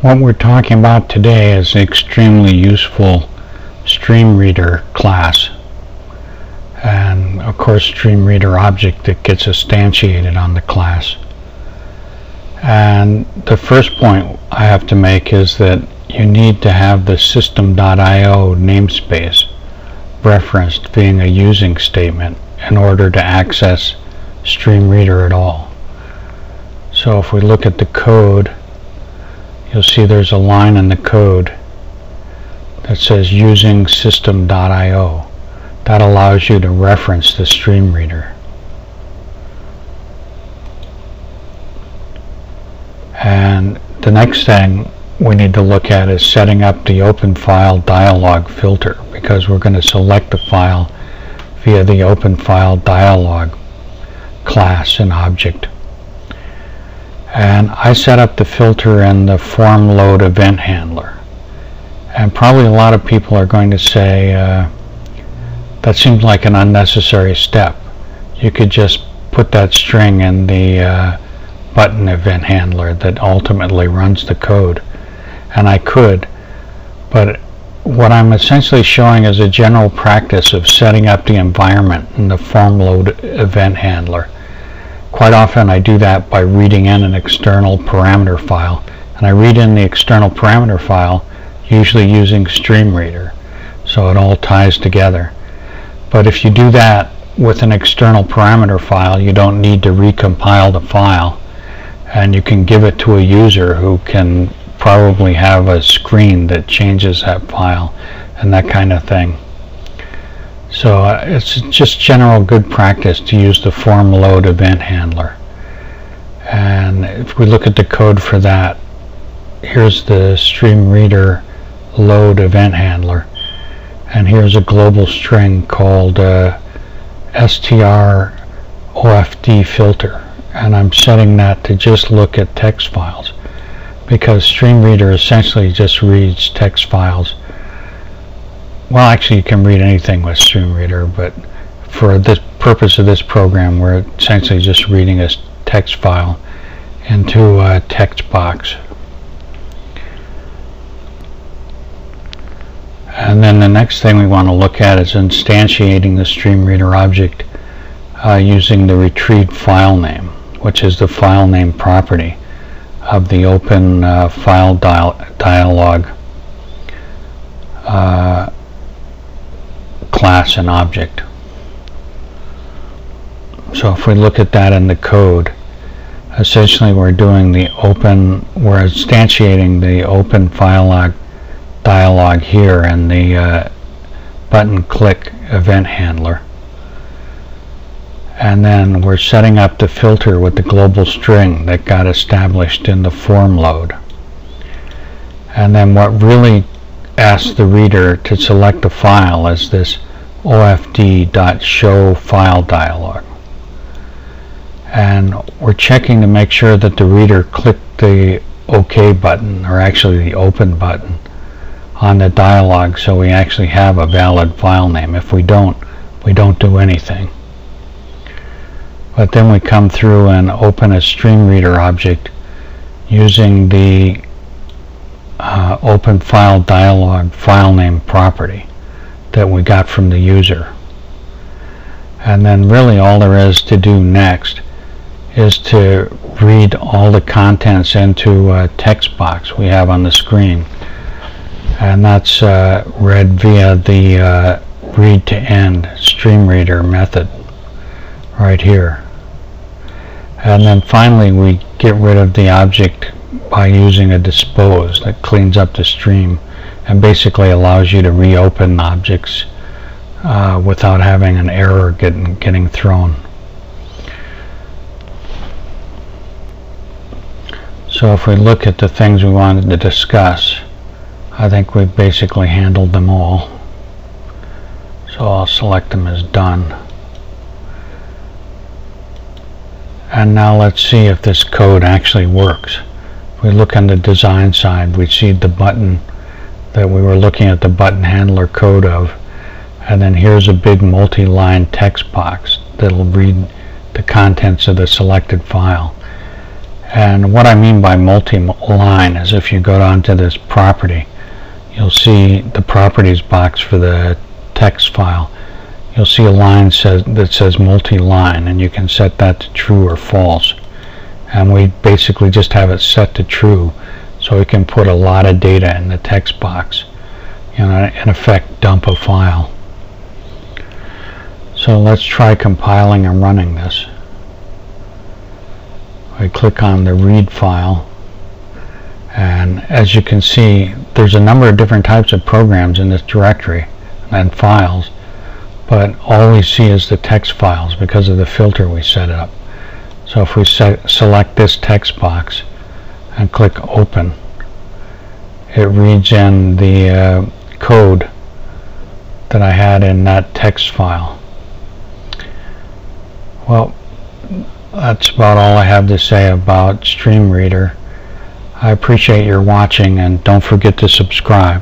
What we're talking about today is an extremely useful StreamReader class, and of course StreamReader object that gets instantiated on the class. And the first point I have to make is that you need to have the system.io namespace referenced being a using statement in order to access StreamReader at all. So if we look at the code, you'll see there's a line in the code that says using system.io. That allows you to reference the StreamReader. And the next thing we need to look at is setting up the OpenFileDialog filter, because we're going to select the file via the OpenFileDialog class and object. And I set up the filter in the form load event handler. And probably a lot of people are going to say that seems like an unnecessary step. You could just put that string in the button event handler that ultimately runs the code. And I could, but what I'm essentially showing is a general practice of setting up the environment in the form load event handler. Quite often I do that by reading in an external parameter file, and I read in the external parameter file usually using StreamReader, so it all ties together. But if you do that with an external parameter file, you don't need to recompile the file, and you can give it to a user who can probably have a screen that changes that file and that kind of thing. So it's just general good practice to use the form load event handler. And if we look at the code for that, here's the StreamReader load event handler, and here's a global string called strofd filter, and I'm setting that to just look at text files, because StreamReader essentially just reads text files. Well, actually you can read anything with StreamReader, but for the purpose of this program we're essentially just reading a text file into a text box. And then the next thing we want to look at is instantiating the StreamReader object using the retrieved file name, which is the file name property of the OpenFileDialog class and object. So if we look at that in the code, essentially we're instantiating the OpenFileDialog here in the button click event handler. And then we're setting up the filter with the global string that got established in the form load. And then what really asks the reader to select a file is this ofd.showFileDialog. And we're checking to make sure that the reader clicked the OK button, or actually the Open button, on the dialog, so we actually have a valid file name. If we don't do anything. But then we come through and open a StreamReader object using the OpenFileDialog file name property that we got from the user. And then really all there is to do next is to read all the contents into a text box we have on the screen. And that's read via the read to end StreamReader method right here. And then finally we get rid of the object by using a dispose that cleans up the stream and basically allows you to reopen objects without having an error getting thrown. So if we look at the things we wanted to discuss, I think we've basically handled them all. So I'll select them as done. And now let's see if this code actually works. If we look on the design side, we see the button that we were looking at the button handler code of, and then here's a big multi-line text box that'll read the contents of the selected file. And what I mean by multi-line is if you go down to this property, you'll see the properties box for the text file. You'll see a line that says multi-line, and you can set that to true or false. And we basically just have it set to true so we can put a lot of data in the text box. You know, in effect, dump a file. So let's try compiling and running this. I click on the read file, and as you can see, there's a number of different types of programs in this directory and files, but all we see is the text files because of the filter we set up. So if we select this text box and click open, it reads in the code that I had in that text file. Well, that's about all I have to say about StreamReader. I appreciate your watching, and don't forget to subscribe.